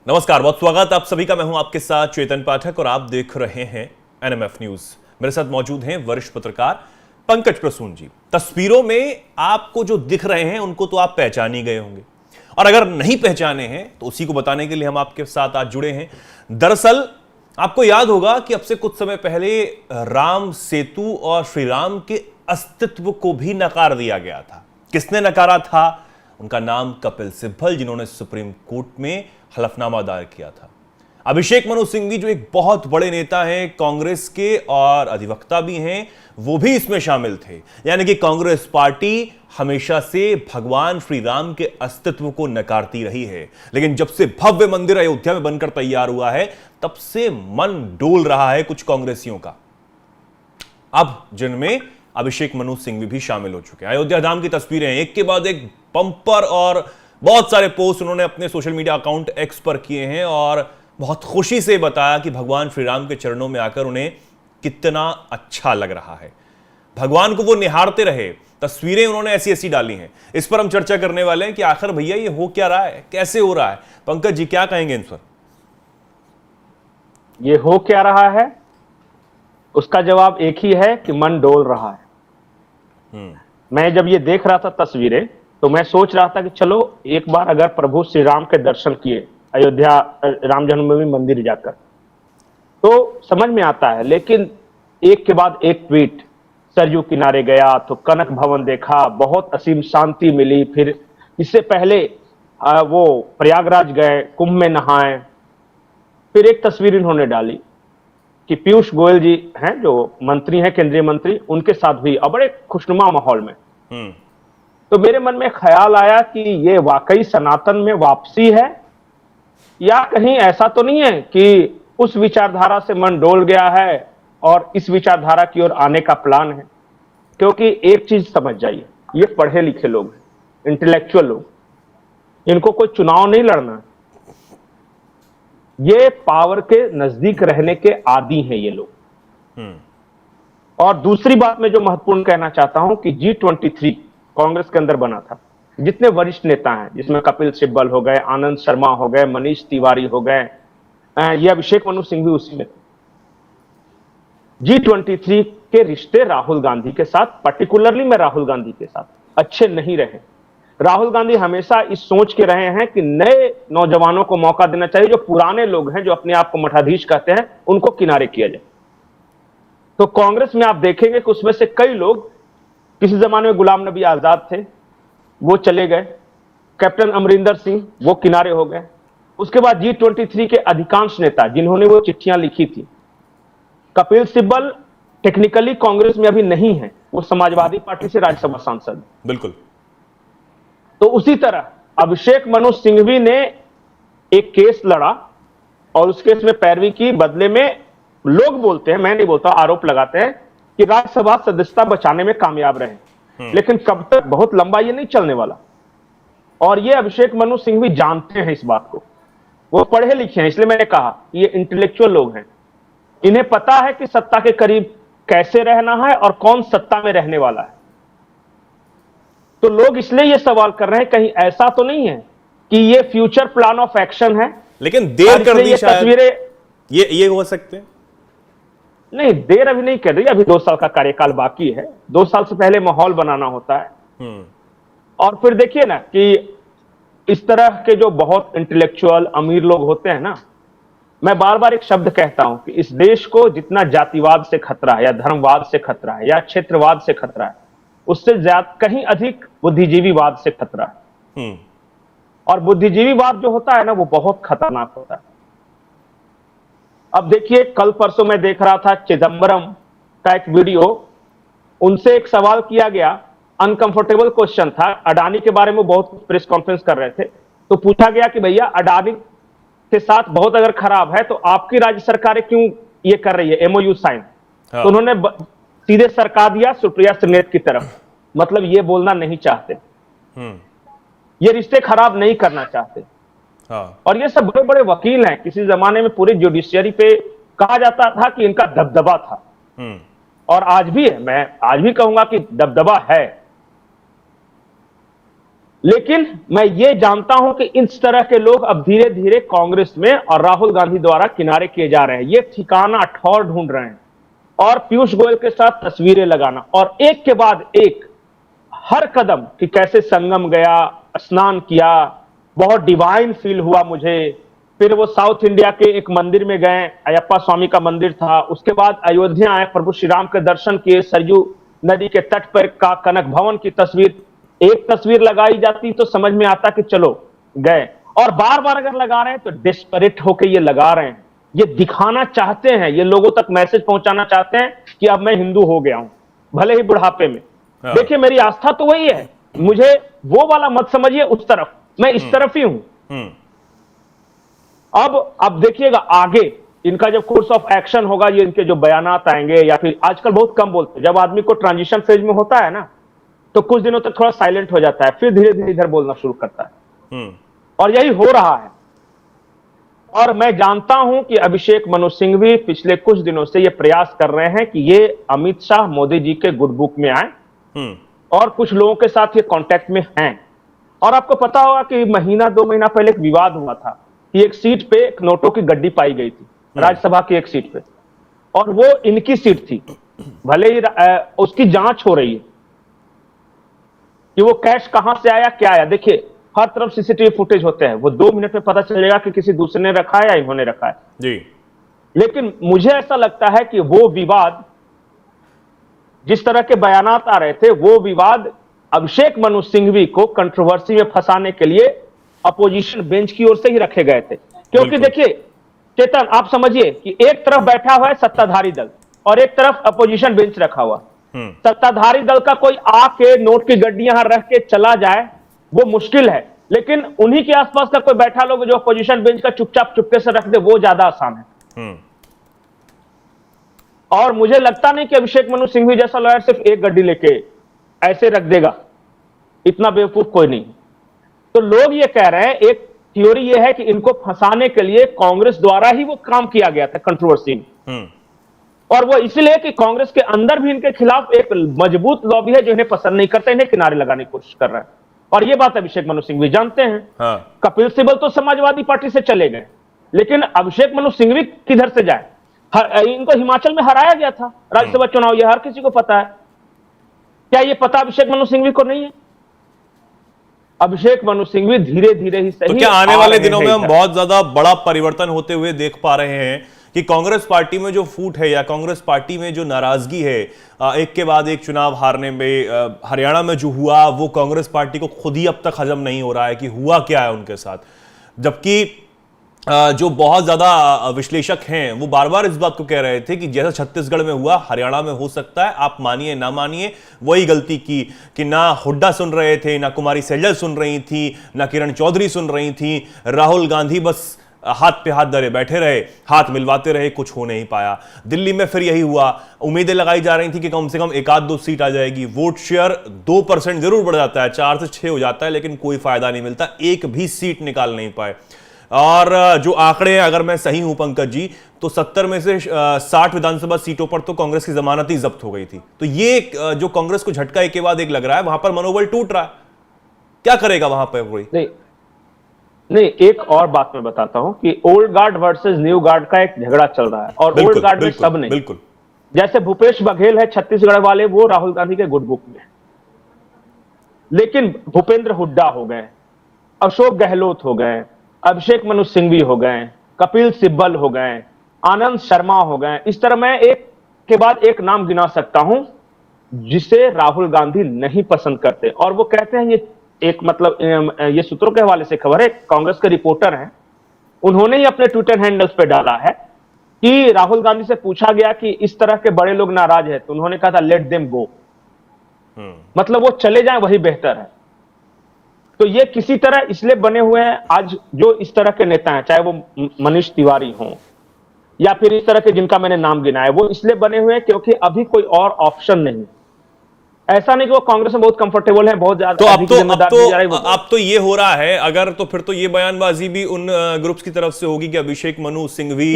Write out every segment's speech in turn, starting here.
नमस्कार, बहुत स्वागत आप सभी का। मैं हूं आपके साथ चेतन पाठक और आप देख रहे हैं एनएमएफ न्यूज। मेरे साथ मौजूद हैं वरिष्ठ पत्रकार पंकज प्रसून जी। तस्वीरों में आपको जो दिख रहे हैं उनको तो आप पहचान ही गए होंगे, और अगर नहीं पहचाने हैं तो उसी को बताने के लिए हम आपके साथ आज जुड़े हैं। दरअसल आपको याद होगा कि अब से कुछ समय पहले राम सेतु और श्री राम के अस्तित्व को भी नकार दिया गया था। किसने नकारा था? उनका नाम कपिल सिब्बल, जिन्होंने सुप्रीम कोर्ट में हलफनामा दायर किया था। अभिषेक मनु सिंघवी, जो एक बहुत बड़े नेता हैं कांग्रेस के और अधिवक्ता भी हैं, वो भी इसमें शामिल थे। यानी कि कांग्रेस पार्टी हमेशा से भगवान श्री राम के अस्तित्व को नकारती रही है, लेकिन जब से भव्य मंदिर अयोध्या में बनकर तैयार हुआ है तब से मन डोल रहा है कुछ कांग्रेसियों का, अब जिनमें अभिषेक मनु सिंघवी भी शामिल हो चुके हैं। अयोध्या धाम की तस्वीरें एक के बाद एक बम्पर और बहुत सारे पोस्ट उन्होंने अपने सोशल मीडिया अकाउंट एक्स पर किए हैं और बहुत खुशी से बताया कि भगवान श्री राम के चरणों में आकर उन्हें कितना अच्छा लग रहा है। भगवान को वो निहारते रहे। तस्वीरें उन्होंने ऐसी ऐसी डाली हैं। इस पर हम चर्चा करने वाले हैं कि आखिर भैया ये हो क्या रहा है, कैसे हो रहा है। पंकज जी, क्या कहेंगे इन पर? ये हो क्या रहा है, उसका जवाब एक ही है कि मन डोल रहा है। मैं जब ये देख रहा था तस्वीरें तो मैं सोच रहा था कि चलो एक बार अगर प्रभु श्री राम के दर्शन किए अयोध्या राम जन्मभूमि मंदिर जाकर तो समझ में आता है, लेकिन एक के बाद एक ट्वीट। सरयू किनारे गया तो कनक भवन देखा, बहुत असीम शांति मिली। फिर इससे पहले वो प्रयागराज गए, कुंभ में नहाए। फिर एक तस्वीर इन्होंने डाली कि पीयूष गोयल जी हैं जो मंत्री हैं, केंद्रीय मंत्री, उनके साथ भी और बड़े खुशनुमा माहौल में। तो मेरे मन में ख्याल आया कि ये वाकई सनातन में वापसी है, या कहीं ऐसा तो नहीं है कि उस विचारधारा से मन डोल गया है और इस विचारधारा की ओर आने का प्लान है। क्योंकि एक चीज समझ जाइए, ये पढ़े लिखे लोग हैं, इंटेलेक्चुअल लोग, इनको कोई चुनाव नहीं लड़ना। ये पावर के नजदीक रहने के आदी हैं ये लोग। और दूसरी बात मैं जो महत्वपूर्ण कहना चाहता हूं कि G23 कांग्रेस के अंदर बना था। जितने वरिष्ठ नेता हैं, जिसमें कपिल सिब्बल हो गए, आनंद शर्मा हो गए, मनीष तिवारी हो गए, ये अभिषेक मनु सिंघवी उसी में। G23 के रिश्ते राहुल गांधी के साथ, पर्टिकुलरली मैं राहुल गांधी के साथ, अच्छे नहीं रहे। राहुल गांधी हमेशा इस सोच के रहे हैं कि नए नौजवानों को मौका देना चाहिए, जो पुराने लोग हैं, जो अपने आप को मठाधीश कहते हैं, उनको किनारे किया जाए। तो कांग्रेस में आप देखेंगे कि उसमें से कई लोग, किसी जमाने में गुलाम नबी आजाद थे, वो चले गए। कैप्टन अमरिंदर सिंह, वो किनारे हो गए। उसके बाद G23 के अधिकांश नेता जिन्होंने वो चिट्ठियां लिखी थी, कपिल सिब्बल टेक्निकली कांग्रेस में अभी नहीं है, वो समाजवादी पार्टी से राज्यसभा सांसद। बिल्कुल। तो उसी तरह अभिषेक मनु सिंघवी ने एक केस लड़ा और उस केस में पैरवी की। बदले में लोग बोलते हैं, मैं नहीं बोलता, आरोप लगाते हैं कि राज्यसभा सदस्यता बचाने में कामयाब रहे। लेकिन कब तक, बहुत लंबा ये नहीं चलने वाला। और ये अभिषेक मनु सिंघवी जानते हैं इस बात को, वो पढ़े लिखे हैं। इसलिए मैंने कहा ये इंटेलेक्चुअल लोग हैं, इन्हें पता है कि सत्ता के करीब कैसे रहना है और कौन सत्ता में रहने वाला है। तो लोग इसलिए ये सवाल कर रहे हैं कहीं ऐसा तो नहीं है कि ये फ्यूचर प्लान ऑफ एक्शन है। लेकिन देर कर दी शायद, तस्वीरें ये हो सकते हैं। नहीं, देर अभी नहीं कर रही, अभी 2 साल का कार्यकाल बाकी है। 2 साल से पहले माहौल बनाना होता है। और फिर देखिए ना कि इस तरह के जो बहुत इंटेलेक्चुअल अमीर लोग होते हैं ना, मैं बार बार एक शब्द कहता हूं कि इस देश को जितना जातिवाद से खतरा है या धर्मवाद से खतरा है या क्षेत्रवाद से खतरा है, उससे ज्यादा कहीं अधिक बुद्धिजीवीवाद से खतरा है। और बुद्धिजीवीवाद जो होता है ना, वो बहुत खतरनाक होता है। अब देखिए, कल परसों मैं देख रहा था चिदंबरम का एक वीडियो, उनसे एक सवाल किया गया, अनकंफर्टेबल क्वेश्चन था। अडानी के बारे में बहुत प्रेस कॉन्फ्रेंस कर रहे थे, तो पूछा गया कि भैया अडानी के साथ बहुत अगर खराब है तो आपकी राज्य सरकारें क्यों ये कर रही है, एमओयू साइन। तो उन्होंने सीधे सरका दिया सुप्रिया श्रीनेत की तरफ, मतलब ये बोलना नहीं चाहते, ये रिश्ते खराब नहीं करना चाहते। और ये सब बड़े बड़े वकील हैं। किसी जमाने में पूरी जुडिशियरी पे कहा जाता था कि इनका दबदबा था, और आज भी है। मैं आज भी कहूंगा कि दबदबा है। लेकिन मैं ये जानता हूं कि इस तरह के लोग अब धीरे धीरे कांग्रेस में और राहुल गांधी द्वारा किनारे किए जा रहे हैं। ये ठिकाना ठौर ढूंढ रहे हैं और पीयूष गोयल के साथ तस्वीरें लगाना, और एक के बाद एक हर कदम कि कैसे संगम गया, स्नान किया, बहुत डिवाइन फील हुआ मुझे। फिर वो साउथ इंडिया के एक मंदिर में गए, अयप्पा स्वामी का मंदिर था। उसके बाद अयोध्या आए, प्रभु श्री राम के दर्शन किए, सरयू नदी के तट पर का कनक भवन की तस्वीर। एक तस्वीर लगाई जाती तो समझ में आता कि चलो गए, और बार बार अगर लगा रहे हैं तो डेस्परेट होकर ये लगा रहे हैं। ये दिखाना चाहते हैं, ये लोगों तक मैसेज पहुंचाना चाहते हैं कि अब मैं हिंदू हो गया हूं, भले ही बुढ़ापे में। हाँ। देखिए मेरी आस्था तो वही है, मुझे वो वाला मत समझिए उस तरफ, मैं इस तरफ ही हूं। अब देखिएगा आगे इनका जब कोर्स ऑफ एक्शन होगा, ये इनके जो बयानात आएंगे, या फिर आजकल बहुत कम बोलते हैं, जब आदमी को ट्रांजिशन फेज में होता है ना तो कुछ दिनों तक थोड़ा साइलेंट हो जाता है, फिर धीरे धीरे इधर बोलना शुरू करता है, और यही हो रहा है। और मैं जानता हूं कि अभिषेक मनु सिंघवी पिछले कुछ दिनों से ये प्रयास कर रहे हैं कि ये अमित शाह मोदी जी के गुड बुक में आए, और कुछ लोगों के साथ ये कांटेक्ट में हैं। और आपको पता होगा कि महीना 2 महीना पहले एक विवाद हुआ था कि एक सीट पे एक नोटों की गड्डी पाई गई थी, राज्यसभा की एक सीट पे, और वो इनकी सीट थी। भले ही उसकी जांच हो रही है कि वो कैश कहां से आया, क्या आया। देखिए हर तरफ सीसीटीवी फुटेज होते हैं, वो 2 मिनट में पता चलेगा कि किसी दूसरे ने रखा है या इन्होंने रखा है जी। लेकिन मुझे ऐसा लगता है कि वो विवाद, जिस तरह के बयानात आ रहे थे, वो विवाद अभिषेक मनु सिंघवी को कंट्रोवर्सी में फंसाने के लिए अपोजिशन बेंच की ओर से ही रखे गए थे। क्योंकि देखिए चेतन, आप समझिए कि एक तरफ बैठा हुआ है सत्ताधारी दल और एक तरफ अपोजिशन बेंच रखा हुआ। सत्ताधारी दल का कोई आके नोट की गड्डी यहां रख के चला जाए वो मुश्किल है, लेकिन उन्हीं के आसपास का कोई बैठा लोग जो अपोजिशन बेंच का चुपचाप चुपके से रख दे, वो ज्यादा आसान है। और मुझे लगता नहीं कि अभिषेक मनु सिंघवी जैसा लॉयर सिर्फ एक गड्डी लेके ऐसे रख देगा, इतना बेवकूफ कोई नहीं। तो लोग ये कह रहे हैं, एक थ्योरी ये है कि इनको फंसाने के लिए कांग्रेस द्वारा ही वो काम किया गया था कंट्रोवर्सी में, और वो इसलिए कि कांग्रेस के अंदर भी इनके खिलाफ एक मजबूत लॉबी है जो इन्हें पसंद नहीं करते, इन्हें किनारे लगाने की कोशिश कर रहा है। और ये बात अभिषेक मनु सिंघवी जानते हैं। हाँ। कपिल सिब्बल तो समाजवादी पार्टी से चले गए, लेकिन अभिषेक मनु सिंघवी किधर से जाए? इनको हिमाचल में हराया गया था राज्यसभा चुनाव, यह हर किसी को पता है। क्या ये पता अभिषेक मनु सिंघवी को नहीं है? अभिषेक मनु सिंघवी धीरे धीरे ही सही, तो क्या आने वाले दिनों में हम बहुत ज्यादा बड़ा परिवर्तन होते हुए देख पा रहे हैं कि कांग्रेस पार्टी में जो फूट है या कांग्रेस पार्टी में जो नाराजगी है एक के बाद एक चुनाव हारने में, हरियाणा में जो हुआ वो कांग्रेस पार्टी को खुद ही अब तक हजम नहीं हो रहा है कि हुआ क्या है उनके साथ, जबकि जो बहुत ज्यादा विश्लेषक हैं वो बार बार इस बात को कह रहे थे कि जैसा छत्तीसगढ़ में हुआ हरियाणा में हो सकता है। आप मानिए ना मानिए, वही गलती की कि ना हुड्डा सुन रहे थे, ना कुमारी सैजल सुन रही थी, ना किरण चौधरी सुन रही थी, राहुल गांधी बस हाथ पे हाथ धरे बैठे रहे, हाथ मिलवाते रहे, कुछ हो नहीं पाया। दिल्ली में फिर यही हुआ, उम्मीदें लगाई जा रही थी कि कम से कम 1-2 सीट आ जाएगी, वोट शेयर 2% जरूर बढ़ जाता है, 4 से 6 हो जाता है, लेकिन कोई फायदा नहीं मिलता, एक भी सीट निकाल नहीं पाए। और जो आंकड़े हैं, अगर मैं सही हूं पंकज जी, तो 70 में से 60 विधानसभा सीटों पर तो कांग्रेस की जमानत ही जब्त हो गई थी। तो ये जो कांग्रेस को झटका एक के बाद एक लग रहा है, वहां पर मनोबल टूट रहा है, क्या करेगा वहां पर कोई? नहीं, एक और बात मैं बताता हूं कि old guard versus new guard का एक झगड़ा चल रहा है, और ओल्ड गार्ड में सब नहीं। बिल्कुल, जैसे भूपेश बघेल है छत्तीसगढ़ वाले, वो राहुल गांधी के गुड बुक में, लेकिन भूपेंद्र हुड्डा हो गए, अशोक गहलोत हो गए, अभिषेक मनु सिंघवी हो गए, कपिल सिब्बल हो गए, आनंद शर्मा हो गए। इस तरह मैं एक के बाद एक नाम गिना सकता हूं जिसे राहुल गांधी नहीं पसंद करते, और वो कहते हैं, ये एक मतलब ये सूत्रों के हवाले से खबर है, कांग्रेस के रिपोर्टर हैं, उन्होंने ही अपने ट्विटर हैंडल्स पे डाला है कि राहुल गांधी से पूछा गया कि इस तरह के बड़े लोग नाराज हैं, तो उन्होंने कहा था लेट देम गो, मतलब वो चले जाएं वही बेहतर है। तो ये किसी तरह इसलिए बने हुए हैं आज जो इस तरह के नेता हैं, चाहे वो मनीष तिवारी हों या फिर इस तरह के जिनका मैंने नाम गिनाया, वो इसलिए बने हुए हैं क्योंकि अभी कोई और ऑप्शन नहीं। ऐसा नहीं कि वो कांग्रेस में बहुत कंफर्टेबल है, बहुत ज्यादा। तो अब तो ये हो रहा है, अगर तो फिर तो ये बयानबाजी भी उन ग्रुप्स की तरफ से होगी कि अभिषेक मनु सिंघवी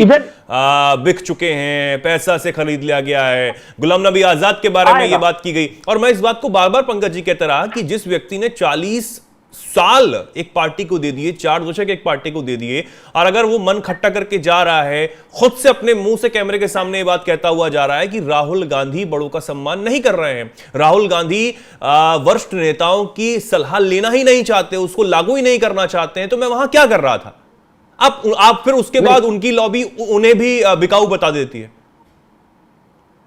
बिक चुके हैं, पैसा से खरीद लिया गया है। गुलाम नबी आजाद के बारे में ये बात की गई, और मैं इस बात को बार बार पंकज जी कहता रहा कि जिस व्यक्ति ने 40 साल एक पार्टी को दे दिए, 4 दशक एक पार्टी को दे दिए, और अगर वो मन खट्टा करके जा रहा है, खुद से अपने मुंह से कैमरे के सामने ये बात कहता हुआ जा रहा है कि राहुल गांधी बड़ों का सम्मान नहीं कर रहे हैं, राहुल गांधी वरिष्ठ नेताओं की सलाह लेना ही नहीं चाहते, उसको लागू ही नहीं करना चाहते हैं, तो मैं वहां क्या कर रहा था? आप फिर उसके बाद उनकी लॉबी उन्हें भी बिकाऊ बता देती है।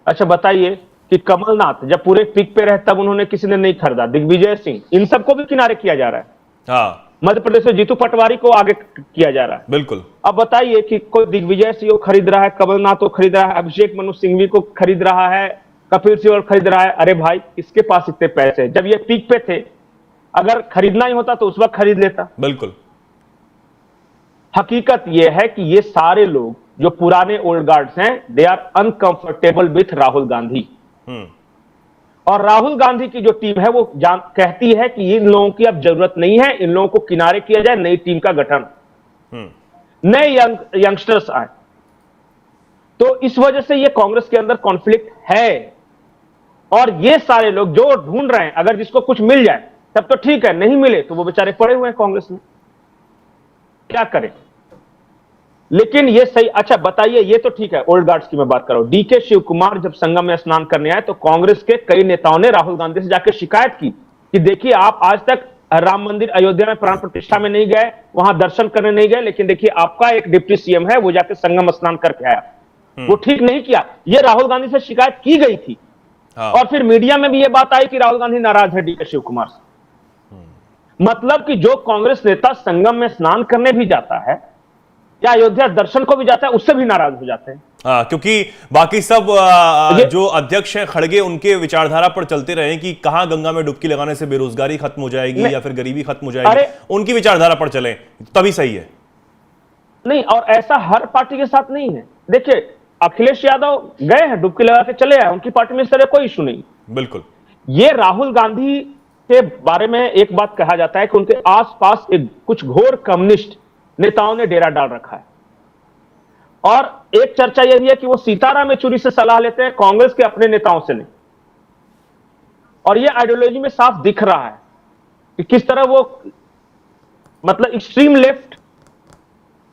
अच्छा बताइए कि कमलनाथ जब पूरे पीक पे रहे तब उन्होंने किसी ने नहीं खरीदा, दिग्विजय सिंह, इन सबको भी किनारे किया जा रहा है। हाँ, मध्य प्रदेश में जीतू पटवारी को आगे किया जा रहा है। बिल्कुल। अब बताइए कि कोई दिग्विजय सिंह को खरीद रहा है, कमलनाथ को खरीद रहा है, अभिषेक मनु सिंघवी को खरीद रहा है, कपिल सिब्बल खरीद रहा है। अरे भाई, इसके पास इतने पैसे, जब ये पीक पे थे, अगर खरीदना ही होता तो उस वक्त खरीद लेता। बिल्कुल। हकीकत यह है कि ये सारे लोग जो पुराने ओल्ड गार्ड्स हैं, they are uncomfortable with Rahul Gandhi. और राहुल गांधी की जो टीम है वो कहती है कि इन लोगों की अब जरूरत नहीं है, इन लोगों को किनारे किया जाए, नई टीम का गठन, नए यंगस्टर्स आए। तो इस वजह से ये कांग्रेस के अंदर कॉन्फ्लिक्ट है। और ये सारे लोग जो ढूंढ रहे हैं, अगर जिसको कुछ मिल जाए तब तो ठीक है, नहीं मिले तो वो बेचारे पड़े हुए हैं कांग्रेस में, क्या करें। लेकिन ये सही, अच्छा बताइए, ये तो ठीक है, ओल्ड गार्ड्स की मैं बात कर रहा हूं। डीके शिव कुमार जब संगम में स्नान करने आए तो कांग्रेस के कई नेताओं ने राहुल गांधी से जाकर शिकायत की कि देखिए, आप आज तक राम मंदिर अयोध्या में प्राण प्रतिष्ठा में नहीं गए, वहां दर्शन करने नहीं गए, लेकिन देखिए आपका एक डिप्टी सीएम है, वो जाकर संगम स्नान करके आया, वो ठीक नहीं किया। ये राहुल गांधी से शिकायत की गई थी। हाँ। और फिर मीडिया में भी ये बात आई कि राहुल गांधी नाराज है डीके शिव कुमार से। मतलब कि जो कांग्रेस नेता संगम में स्नान करने भी जाता है या अयोध्या दर्शन को भी जाता है, उससे भी नाराज हो जाते हैं। हाँ, क्योंकि बाकी सब जो अध्यक्ष हैं खड़गे, उनके विचारधारा पर चलते रहे कि कहां गंगा में डुबकी लगाने से बेरोजगारी खत्म हो जाएगी या फिर गरीबी खत्म हो जाएगी, उनकी विचारधारा पर चले तभी सही है। नहीं, और ऐसा हर पार्टी के साथ नहीं है। देखिए, अखिलेश यादव गए हैं, डुबकी लगा के चले आए, उनकी पार्टी में इस तरह कोई इशू नहीं। बिल्कुल। ये राहुल गांधी के बारे में एक बात कहा जाता है कि उनके आसपास कुछ घोर कम्युनिस्ट नेताओं ने डेरा डाल रखा है। और एक चर्चा यह भी है कि वो सीताराम येचुरी से सलाह लेते हैं, कांग्रेस के अपने नेताओं से नहीं। और ये आइडियोलॉजी में साफ दिख रहा है कि किस तरह वो मतलब एक्सट्रीम लेफ्ट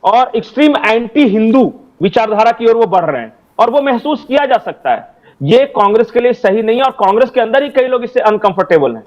और एक्सट्रीम एंटी हिंदू विचारधारा की ओर वो बढ़ रहे हैं। और वो महसूस किया जा सकता है, ये कांग्रेस के लिए सही नहीं है, और कांग्रेस के अंदर ही कई लोग इससे अनकंफर्टेबल हैं।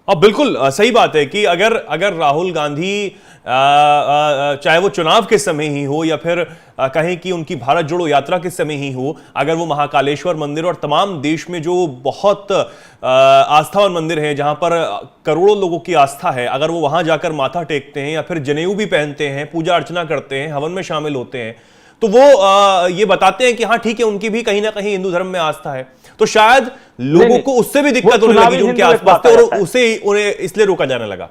और बिल्कुल सही बात है कि अगर राहुल गांधी चाहे वो चुनाव के समय ही हो या फिर कहें कि उनकी भारत जोड़ो यात्रा के समय ही हो, अगर वो महाकालेश्वर मंदिर और तमाम देश में जो बहुत आस्थावान मंदिर हैं जहां पर करोड़ों लोगों की आस्था है, अगर वो वहां जाकर माथा टेकते हैं या फिर जनेऊ भी पहनते हैं, पूजा अर्चना करते हैं, हवन में शामिल होते हैं, तो वो ये बताते हैं कि हाँ ठीक है, उनकी भी कहीं ना कहीं हिंदू धर्म में आस्था है। तो शायद लोगों को उससे भी दिक्कत होने लगी जो उनके आसपास थे, और उन्हें इसलिए रोका जाने लगा।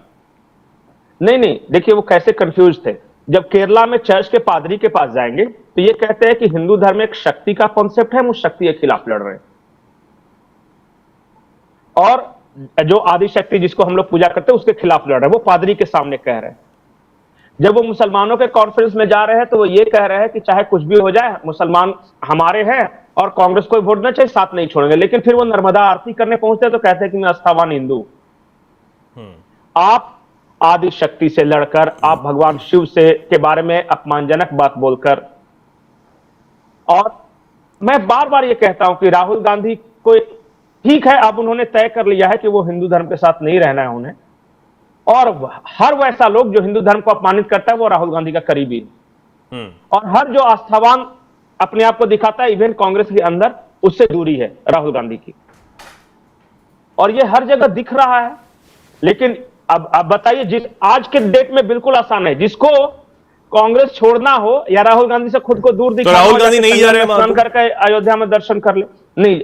नहीं, देखिए वो कैसे कंफ्यूज थे। जब केरला में चर्च के पादरी के पास जाएंगे तो ये कहते हैं कि हिंदू धर्म एक शक्ति का कॉन्सेप्ट है, हम उस शक्ति के खिलाफ लड़ रहे हैं। और जो आदि शक्ति जिसको हम लोग पूजा करते हैं उसके खिलाफ लड़ रहे हैं, वो पादरी के सामने कह रहे हैं। जब वो मुसलमानों के कॉन्फ्रेंस में जा रहे हैं तो वो ये कह रहे हैं कि चाहे कुछ भी हो जाए, मुसलमान हमारे हैं और कांग्रेस को वोट ना चाहिए, साथ नहीं छोड़ेंगे। लेकिन फिर वो नर्मदा आरती करने पहुंचते हैं तो कहते हैं कि मैं आस्थावान हिंदू। आप आदि शक्ति से लड़कर, आप भगवान शिव से के बारे में अपमानजनक बात बोलकर, और मैं बार बार ये कहता हूं कि राहुल गांधी को ठीक है, अब उन्होंने तय कर लिया है कि वो हिंदू धर्म के साथ नहीं रहना है उन्हें, और हर वैसा लोग जो हिंदू धर्म को अपमानित करता है वो राहुल गांधी का करीबी है। और हर जो आस्थावान अपने आप को दिखाता है इवन कांग्रेस के अंदर, उससे दूरी है राहुल गांधी की, और ये हर जगह दिख रहा है। लेकिन अब बताइए, जिस आज के डेट में बिल्कुल आसान है, जिसको कांग्रेस छोड़ना हो या राहुल गांधी से खुद को दूर दिखाना, तो राहुल गांधी नहीं जा रहे हैं, करके अयोध्या में दर्शन कर ले। नहीं,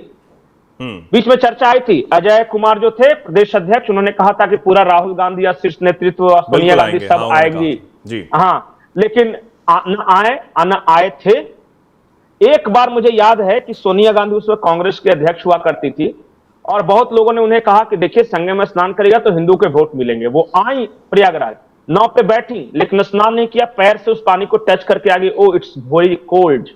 बीच में चर्चा आई थी, अजय कुमार जो थे प्रदेश अध्यक्ष, उन्होंने कहा था कि पूरा राहुल गांधी या शीर्ष नेतृत्व सोनिया गांधी सब आएगी जी। हाँ, लेकिन न आए थे। एक बार मुझे याद है कि सोनिया गांधी उस वक्त कांग्रेस के अध्यक्ष हुआ करती थी, और बहुत लोगों ने उन्हें कहा कि देखिए संगम में स्नान करेगा तो हिंदू के वोट मिलेंगे। वो आई प्रयागराज, नाव पे बैठी, लेकिन स्नान नहीं किया, पैर से उस पानी को टच करके आ गई, ओ इट्स वेरी कोल्ड।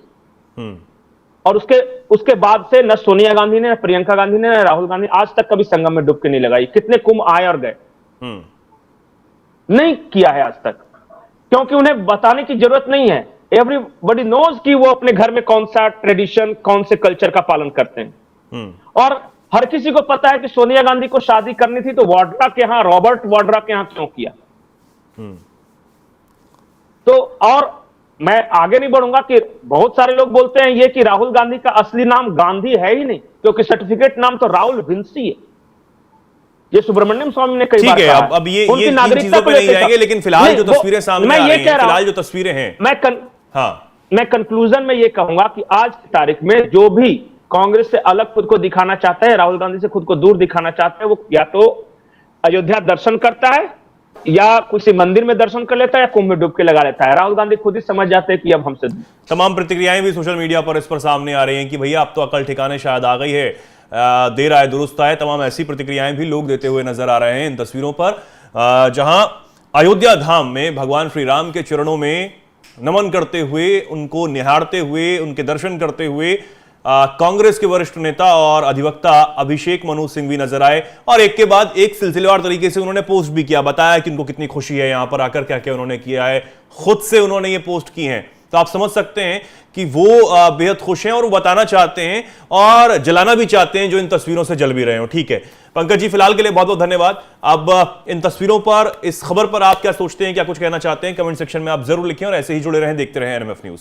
और उसके बाद से न सोनिया गांधी ने, प्रियंका गांधी ने, राहुल गांधी आज तक कभी संगम में डुबकी नहीं लगाई। कितने कुंभ आए और गए। नहीं किया है आज तक, क्योंकि उन्हें बताने की जरूरत नहीं है। एवरीबॉडी नोज कि वो अपने घर में कौन सा ट्रेडिशन, कौन से कल्चर का पालन करते हैं। और हर किसी को पता है कि सोनिया गांधी को शादी करनी थी तो वाड्रा के यहां, रॉबर्ट वाड्रा के यहां क्यों किया। तो और मैं आगे नहीं बढ़ूंगा कि बहुत सारे लोग बोलते हैं ये कि राहुल गांधी का असली नाम गांधी है ही नहीं, क्योंकि सर्टिफिकेट नाम तो राहुल विंसी है। ये सुब्रमण्यम स्वामी ने कई बार ठीक है। कहा अब ये उनकी इन नागरिकता चीजों पे को नहीं लेकर जाएंगे, लेकिन फिलहाल जो तस्वीरें सामने आ रही हैं, फिलहाल जो तस्वीरें हैं, हाँ, मैं कंक्लूजन में ये कहूंगा कि आज की तारीख में जो भी कांग्रेस से अलग खुद को दिखाना चाहता है, राहुल गांधी से खुद को दूर दिखाना चाहता है, वो या तो अयोध्या दर्शन करता है, या किसी मंदिर में दर्शन कर लेता है, या कुंभ में डुबकी लगा लेता है। राहुल गांधी खुद ही समझ जाते हैं कि अब हमसे। तमाम प्रतिक्रियाएं भी सोशल मीडिया पर इस पर सामने आ रही हैं कि भैया अब तो अकल ठिकाने शायद आ गई है, देर आए दुरुस्त आए। तमाम ऐसी प्रतिक्रियाएं भी लोग देते हुए नजर आ रहे हैं इन तस्वीरों पर, जहां अयोध्या धाम में भगवान श्री राम के चरणों में नमन करते हुए, उनको निहारते हुए, उनके दर्शन करते हुए कांग्रेस के वरिष्ठ नेता और अधिवक्ता अभिषेक मनु सिंह भी नजर आए, और एक के बाद एक सिलसिलेवार तरीके से उन्होंने पोस्ट भी किया, बताया कि उनको कितनी खुशी है यहां पर आकर, क्या क्या उन्होंने किया है, खुद से उन्होंने ये पोस्ट की हैं। तो आप समझ सकते हैं कि वो बेहद खुश हैं और वो बताना चाहते हैं और जलाना भी चाहते हैं जो इन तस्वीरों से जल भी रहे हो। ठीक है पंकज जी, फिलहाल के लिए बहुत बहुत धन्यवाद। अब इन तस्वीरों पर, इस खबर पर आप क्या सोचते हैं, क्या कुछ कहना चाहते हैं, कमेंट सेक्शन में आप जरूर लिखें और ऐसे ही जुड़े रहें, देखते रहें एनएमएफ न्यूज।